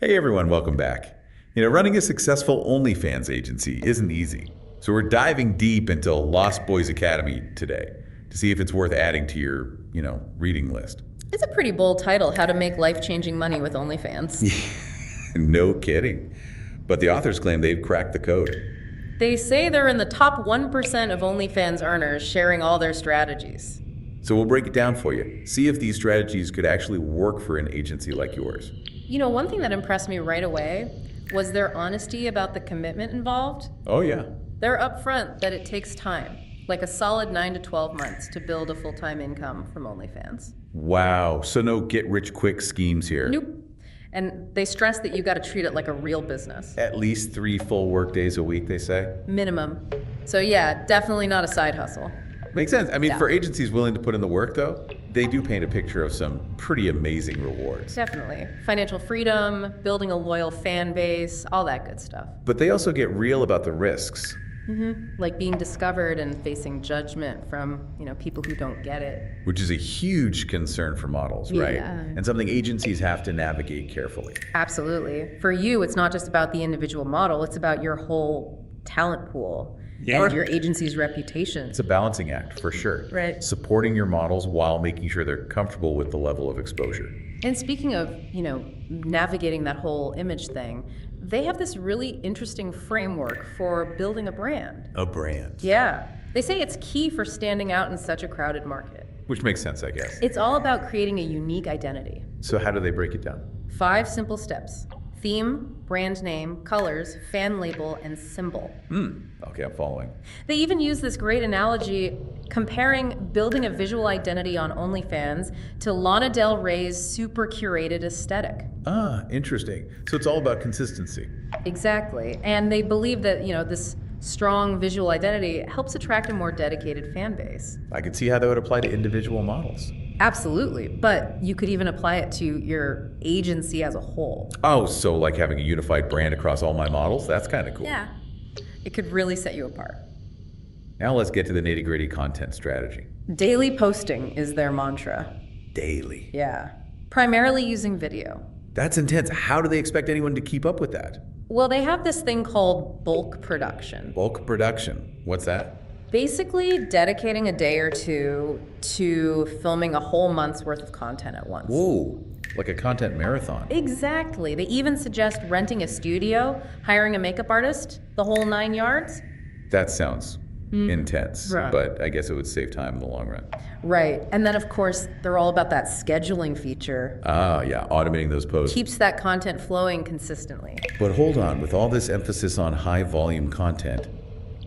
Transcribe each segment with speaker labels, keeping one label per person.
Speaker 1: Hey everyone, welcome back. Running a successful OnlyFans agency isn't easy. So we're diving deep into Lost Boys Academy today to see if it's worth adding to your, reading list.
Speaker 2: It's a pretty bold title, How to Make Life-Changing Money with OnlyFans.
Speaker 1: No kidding. But the authors claim they've cracked the code.
Speaker 2: They say they're in the top 1% of OnlyFans earners sharing all their strategies.
Speaker 1: So we'll break it down for you. See if these strategies could actually work for an agency like yours.
Speaker 2: One thing that impressed me right away was their honesty about the commitment involved.
Speaker 1: Oh yeah.
Speaker 2: They're upfront that it takes time, like a solid 9 to 12 months to build a full-time income from OnlyFans.
Speaker 1: Wow, so no get-rich-quick schemes here.
Speaker 2: Nope. And they stress that you got to treat it like a real business.
Speaker 1: At least 3 full work days a week, they say.
Speaker 2: Minimum. So yeah, definitely not a side hustle.
Speaker 1: Makes sense.
Speaker 2: Yeah.
Speaker 1: For agencies willing to put in the work, though, they do paint a picture of some pretty amazing rewards.
Speaker 2: Definitely. Financial freedom, building a loyal fan base, all that good stuff.
Speaker 1: But they also get real about the risks.
Speaker 2: Like being discovered and facing judgment from, people who don't get it.
Speaker 1: Which is a huge concern for models, right?
Speaker 2: Yeah.
Speaker 1: And something agencies have to navigate carefully.
Speaker 2: Absolutely. For you, it's not just about the individual model, it's about your whole talent pool.
Speaker 1: Yeah.
Speaker 2: And your agency's reputation.
Speaker 1: It's a balancing act, for sure.
Speaker 2: Right.
Speaker 1: Supporting your models while making sure they're comfortable with the level of exposure.
Speaker 2: And speaking of, navigating that whole image thing, they have this really interesting framework for building a brand.
Speaker 1: A brand.
Speaker 2: Yeah. They say it's key for standing out in such a crowded market.
Speaker 1: Which makes sense, I guess.
Speaker 2: It's all about creating a unique identity.
Speaker 1: So how do they break it down?
Speaker 2: 5 simple steps: theme, brand name, colors, fan label, and symbol.
Speaker 1: Okay, I'm following.
Speaker 2: They even use this great analogy comparing building a visual identity on OnlyFans to Lana Del Rey's super curated aesthetic.
Speaker 1: Ah, interesting. So it's all about consistency.
Speaker 2: Exactly. And they believe that, this strong visual identity helps attract a more dedicated fan base.
Speaker 1: I could see how that would apply to individual models.
Speaker 2: Absolutely. But you could even apply it to your agency as a whole.
Speaker 1: Oh, so like having a unified brand across all my models? That's kind of cool.
Speaker 2: Yeah. It could really set you apart.
Speaker 1: Now let's get to the nitty-gritty content strategy.
Speaker 2: Daily posting is their mantra.
Speaker 1: Daily.
Speaker 2: Yeah. Primarily using video.
Speaker 1: That's intense. How do they expect anyone to keep up with that?
Speaker 2: Well, they have this thing called bulk production.
Speaker 1: Bulk production. What's that?
Speaker 2: Basically, dedicating a day or two to filming a whole month's worth of content at once.
Speaker 1: Whoa, like a content marathon.
Speaker 2: Exactly. They even suggest renting a studio, hiring a makeup artist, the whole 9 yards.
Speaker 1: That sounds intense,
Speaker 2: Right.
Speaker 1: but I guess it would save time in the long run.
Speaker 2: Right. And then, of course, they're all about that scheduling feature.
Speaker 1: Ah, yeah, automating those posts.
Speaker 2: Keeps that content flowing consistently.
Speaker 1: But hold on, with all this emphasis on high volume content,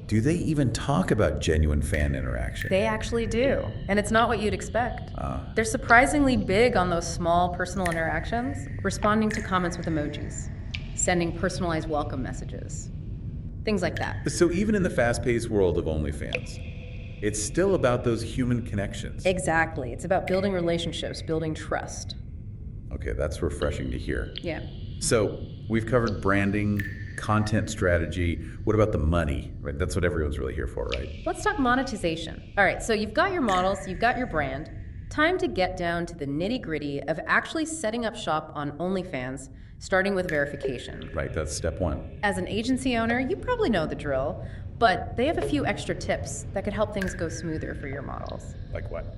Speaker 1: do they even talk about genuine fan interaction?
Speaker 2: They actually do. And it's not what you'd expect. They're surprisingly big on those small personal interactions, responding to comments with emojis, sending personalized welcome messages, things like that.
Speaker 1: So even in the fast-paced world of OnlyFans, it's still about those human connections.
Speaker 2: Exactly. It's about building relationships, building trust.
Speaker 1: Okay, that's refreshing to hear.
Speaker 2: Yeah.
Speaker 1: So we've covered branding, content strategy. What about the money? Right, that's what everyone's really here for, right?
Speaker 2: Let's talk monetization. All right, so you've got your models, you've got your brand. Time to get down to the nitty-gritty of actually setting up shop on OnlyFans, starting with verification.
Speaker 1: Right, that's step 1.
Speaker 2: As an agency owner, you probably know the drill, but they have a few extra tips that could help things go smoother for your models.
Speaker 1: Like what?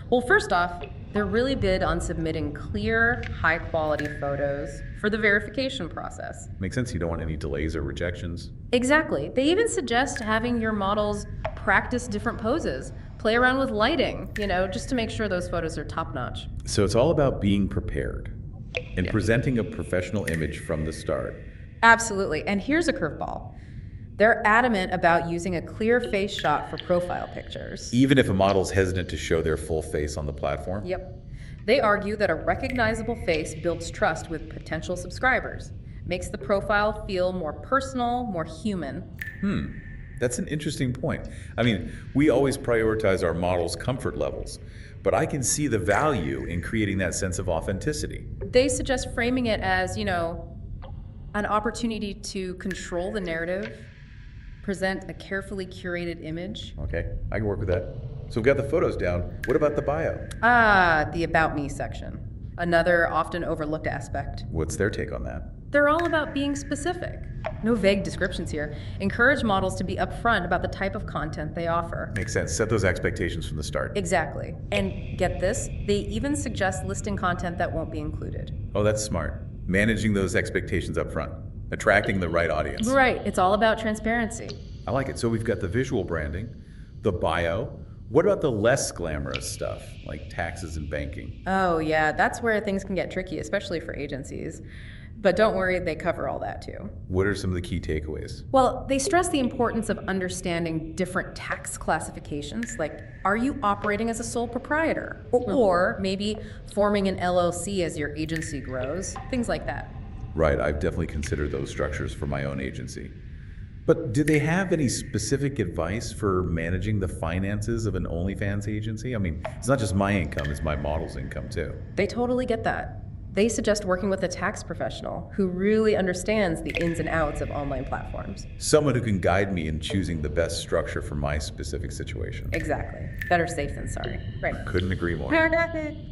Speaker 2: Well, first off, they're really big on submitting clear, high-quality photos for the verification process.
Speaker 1: Makes sense, you don't want any delays or rejections.
Speaker 2: Exactly. They even suggest having your models practice different poses, play around with lighting, just to make sure those photos are top-notch.
Speaker 1: So it's all about being prepared and presenting a professional image from the start.
Speaker 2: Absolutely. And here's a curveball. They're adamant about using a clear face shot for profile pictures.
Speaker 1: Even if a model's hesitant to show their full face on the platform?
Speaker 2: Yep. They argue that a recognizable face builds trust with potential subscribers, makes the profile feel more personal, more human.
Speaker 1: That's an interesting point. We always prioritize our models' comfort levels, but I can see the value in creating that sense of authenticity.
Speaker 2: They suggest framing it as, an opportunity to control the narrative, present a carefully curated image.
Speaker 1: Okay, I can work with that. So we've got the photos down. What about the bio?
Speaker 2: The About Me section. Another often overlooked aspect.
Speaker 1: What's their take on that?
Speaker 2: They're all about being specific. No vague descriptions here. Encourage models to be upfront about the type of content they offer.
Speaker 1: Makes sense. Set those expectations from the start.
Speaker 2: Exactly. And get this, they even suggest listing content that won't be included.
Speaker 1: Oh, that's smart. Managing those expectations up front. Attracting the right audience.
Speaker 2: Right. It's all about transparency.
Speaker 1: I like it. So we've got the visual branding, the bio. What about the less glamorous stuff, like taxes and banking?
Speaker 2: Oh, yeah. That's where things can get tricky, especially for agencies. But don't worry, they cover all that too.
Speaker 1: What are some of the key takeaways?
Speaker 2: Well, they stress the importance of understanding different tax classifications, like are you operating as a sole proprietor? Or maybe forming an LLC as your agency grows, things like that.
Speaker 1: Right, I've definitely considered those structures for my own agency. But do they have any specific advice for managing the finances of an OnlyFans agency? I mean, it's not just my income, it's my model's income too.
Speaker 2: They totally get that. They suggest working with a tax professional who really understands the ins and outs of online platforms.
Speaker 1: Someone who can guide me in choosing the best structure for my specific situation.
Speaker 2: Exactly. Better safe than sorry. Right.
Speaker 1: Couldn't agree more.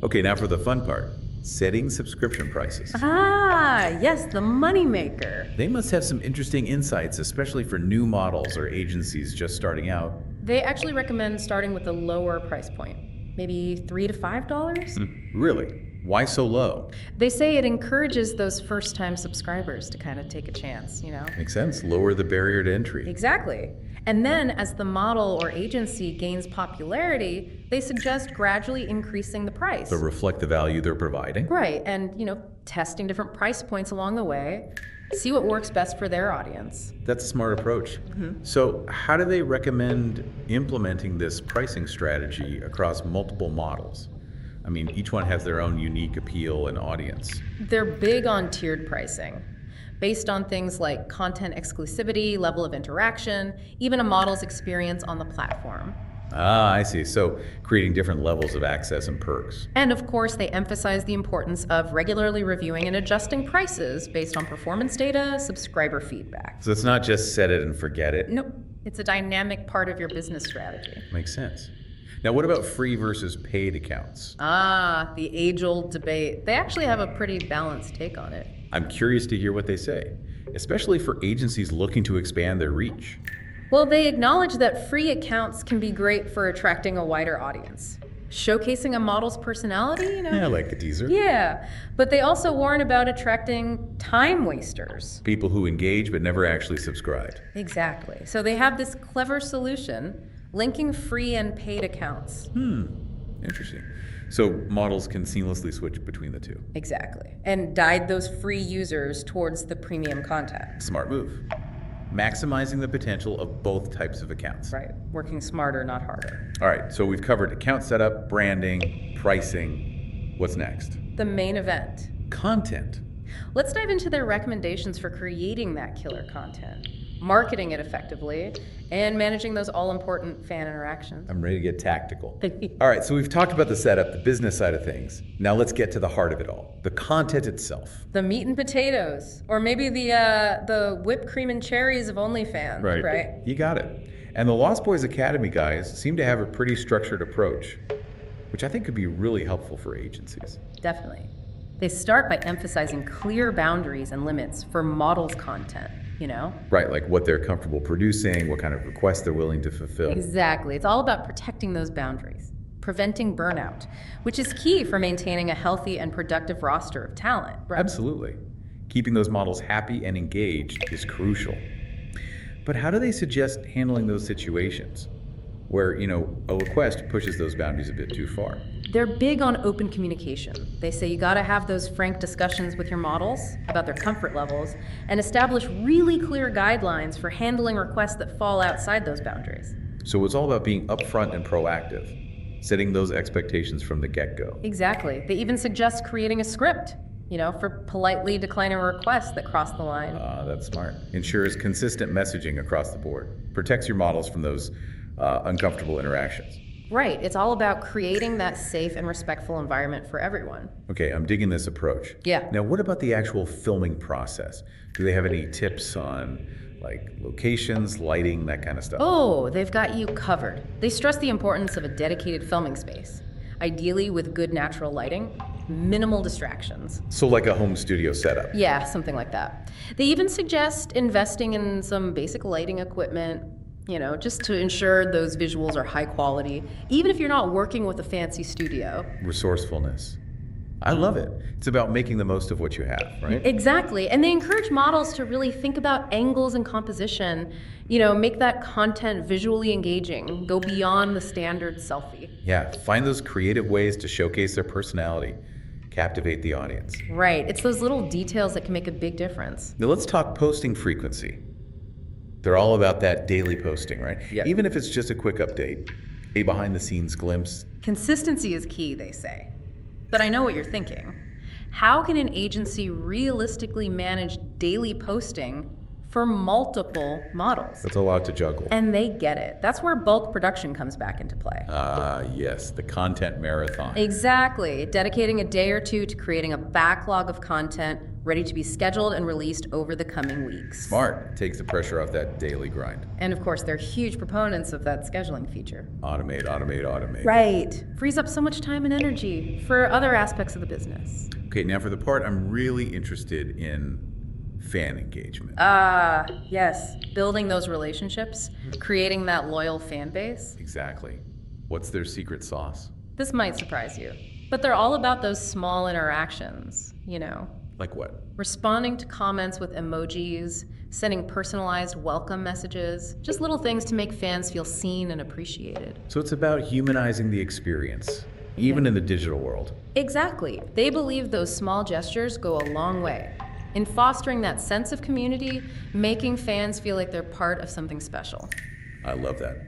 Speaker 1: Okay, now for the fun part. Setting subscription prices.
Speaker 2: Ah, yes, the moneymaker.
Speaker 1: They must have some interesting insights, especially for new models or agencies just starting out.
Speaker 2: They actually recommend starting with a lower price point, maybe $3 to $5.
Speaker 1: Really? Why so low?
Speaker 2: They say it encourages those first-time subscribers to kind of take a chance, you know?
Speaker 1: Makes sense. Lower the barrier to entry.
Speaker 2: Exactly. And then as the model or agency gains popularity, they suggest gradually increasing the price.
Speaker 1: To reflect the value they're providing.
Speaker 2: Right, and testing different price points along the way, see what works best for their audience.
Speaker 1: That's a smart approach. So how do they recommend implementing this pricing strategy across multiple models? I mean, each one has their own unique appeal and audience.
Speaker 2: They're big on tiered pricing, based on things like content exclusivity, level of interaction, even a model's experience on the platform.
Speaker 1: Ah, I see. So creating different levels of access and perks.
Speaker 2: And of course, they emphasize the importance of regularly reviewing and adjusting prices based on performance data, subscriber feedback.
Speaker 1: So it's not just set it and forget it.
Speaker 2: Nope, it's a dynamic part of your business strategy.
Speaker 1: Makes sense. Now, what about free versus paid accounts?
Speaker 2: Ah, the age-old debate. They actually have a pretty balanced take on it.
Speaker 1: I'm curious to hear what they say, especially for agencies looking to expand their reach.
Speaker 2: Well, they acknowledge that free accounts can be great for attracting a wider audience. Showcasing a model's personality,
Speaker 1: Yeah, like a teaser.
Speaker 2: Yeah, but they also warn about attracting time wasters.
Speaker 1: People who engage but never actually subscribed.
Speaker 2: Exactly. So they have this clever solution, linking free and paid accounts.
Speaker 1: Interesting. So models can seamlessly switch between the two.
Speaker 2: Exactly. And guide those free users towards the premium content.
Speaker 1: Smart move. Maximizing the potential of both types of accounts.
Speaker 2: Right. Working smarter, not harder.
Speaker 1: All right, so we've covered account setup, branding, pricing. What's next?
Speaker 2: The main event.
Speaker 1: Content.
Speaker 2: Let's dive into their recommendations for creating that killer content, marketing it effectively, and managing those all-important fan interactions.
Speaker 1: I'm ready to get tactical. All right, so we've talked about the setup, the business side of things. Now let's get to the heart of it all, the content itself.
Speaker 2: The meat and potatoes, or maybe the whipped cream and cherries of OnlyFans, right?
Speaker 1: You got it. And the Lost Boys Academy guys seem to have a pretty structured approach, which I think could be really helpful for agencies.
Speaker 2: Definitely. They start by emphasizing clear boundaries and limits for models' content,
Speaker 1: Right, like what they're comfortable producing, what kind of requests they're willing to fulfill.
Speaker 2: Exactly. It's all about protecting those boundaries, preventing burnout, which is key for maintaining a healthy and productive roster of talent. Right?
Speaker 1: Absolutely. Keeping those models happy and engaged is crucial. But how do they suggest handling those situations where, a request pushes those boundaries a bit too far?
Speaker 2: They're big on open communication. They say you gotta have those frank discussions with your models about their comfort levels and establish really clear guidelines for handling requests that fall outside those boundaries.
Speaker 1: So it's all about being upfront and proactive, setting those expectations from the get-go.
Speaker 2: Exactly. They even suggest creating a script, for politely declining requests that cross the line.
Speaker 1: That's smart. Ensures consistent messaging across the board. Protects your models from those uncomfortable interactions.
Speaker 2: Right. It's all about creating that safe and respectful environment for everyone.
Speaker 1: Okay, I'm digging this approach.
Speaker 2: Yeah.
Speaker 1: Now, what about the actual filming process? Do they have any tips on, locations, lighting, that kind of stuff?
Speaker 2: Oh, they've got you covered. They stress the importance of a dedicated filming space, ideally with good natural lighting. minimal distractions.
Speaker 1: So like a home studio setup.
Speaker 2: Yeah, something like that. They even suggest investing in some basic lighting equipment, just to ensure those visuals are high quality, even if you're not working with a fancy studio.
Speaker 1: Resourcefulness. I love it. It's about making the most of what you have, right?
Speaker 2: Exactly. And they encourage models to really think about angles and composition, make that content visually engaging, go beyond the standard selfie.
Speaker 1: Yeah, find those creative ways to showcase their personality, captivate the audience.
Speaker 2: Right. It's those little details that can make a big difference.
Speaker 1: Now let's talk posting frequency. They're all about that daily posting, right?
Speaker 3: Yeah.
Speaker 1: Even if it's just a quick update, a behind-the-scenes glimpse.
Speaker 2: Consistency is key, they say. But I know what you're thinking. How can an agency realistically manage daily posting for multiple models?
Speaker 1: That's a lot to juggle.
Speaker 2: And they get it. That's where bulk production comes back into play.
Speaker 1: Yes, the content marathon.
Speaker 2: Exactly. Dedicating a day or two to creating a backlog of content ready to be scheduled and released over the coming weeks.
Speaker 1: Smart. Takes the pressure off that daily grind.
Speaker 2: And of course, they're huge proponents of that scheduling feature.
Speaker 1: Automate, automate, automate.
Speaker 2: Right. Frees up so much time and energy for other aspects of the business.
Speaker 1: Okay, now for the part I'm really interested in, fan engagement.
Speaker 2: Yes. Building those relationships, creating that loyal fan base.
Speaker 1: Exactly. What's their secret sauce?
Speaker 2: This might surprise you, but they're all about those small interactions,
Speaker 1: Like what?
Speaker 2: Responding to comments with emojis, sending personalized welcome messages, just little things to make fans feel seen and appreciated.
Speaker 1: So it's about humanizing the experience, even in the digital world.
Speaker 2: Exactly. They believe those small gestures go a long way in fostering that sense of community, making fans feel like they're part of something special.
Speaker 1: I love that.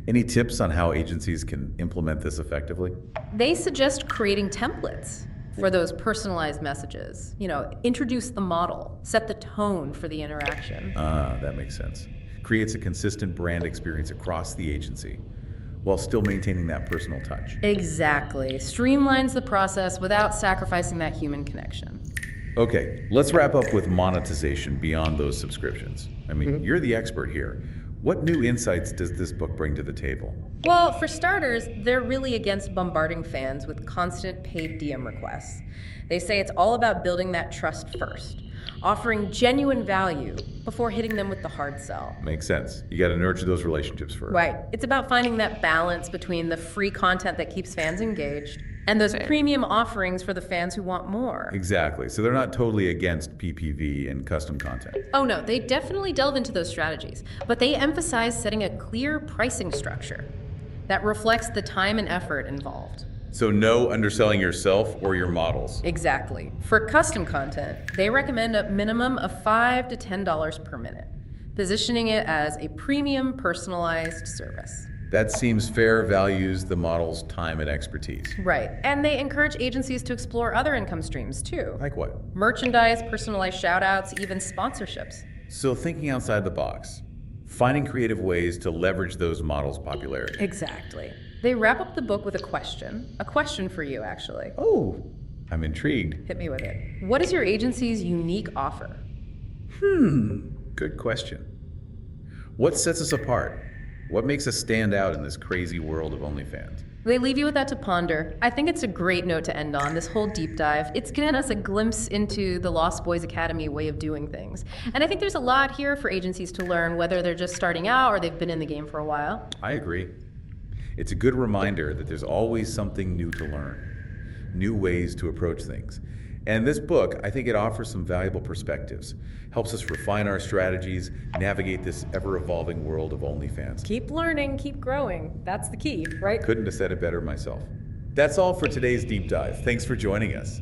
Speaker 1: Any tips on how agencies can implement this effectively?
Speaker 2: They suggest creating templates for those personalized messages. Introduce the model, set the tone for the interaction.
Speaker 1: That makes sense. Creates a consistent brand experience across the agency while still maintaining that personal touch.
Speaker 2: Exactly. Streamlines the process without sacrificing that human connection.
Speaker 1: Okay, let's wrap up with monetization beyond those subscriptions. I mean, you're the expert here. What new insights does this book bring to the table?
Speaker 2: Well, for starters, they're really against bombarding fans with constant paid DM requests. They say it's all about building that trust first, offering genuine value before hitting them with the hard sell.
Speaker 1: Makes sense. You got to nurture those relationships first.
Speaker 2: Right. It's about finding that balance between the free content that keeps fans engaged and those premium offerings for the fans who want more.
Speaker 1: Exactly. So they're not totally against PPV and custom content.
Speaker 2: Oh no, they definitely delve into those strategies, but they emphasize setting a clear pricing structure that reflects the time and effort involved.
Speaker 1: So no underselling yourself or your models.
Speaker 2: Exactly. For custom content, they recommend a minimum of $5 to $10 per minute, positioning it as a premium personalized service.
Speaker 1: That seems fair, values the model's time and expertise.
Speaker 2: Right. And they encourage agencies to explore other income streams too.
Speaker 1: Like what?
Speaker 2: Merchandise, personalized shout-outs, even sponsorships.
Speaker 1: So thinking outside the box, finding creative ways to leverage those models' popularity.
Speaker 2: Exactly. They wrap up the book with a question for you, actually.
Speaker 1: Oh, I'm intrigued.
Speaker 2: Hit me with it. What is your agency's unique offer?
Speaker 1: Good question. What sets us apart? What makes us stand out in this crazy world of OnlyFans?
Speaker 2: They leave you with that to ponder. I think it's a great note to end on, this whole deep dive. It's given us a glimpse into the Lost Boys Academy way of doing things. And I think there's a lot here for agencies to learn, whether they're just starting out or they've been in the game for a while.
Speaker 1: I agree. It's a good reminder that there's always something new to learn, new ways to approach things. And this book, I think it offers some valuable perspectives, helps us refine our strategies, navigate this ever-evolving world of OnlyFans.
Speaker 2: Keep learning, keep growing. That's the key, right?
Speaker 1: Couldn't have said it better myself. That's all for today's deep dive. Thanks for joining us.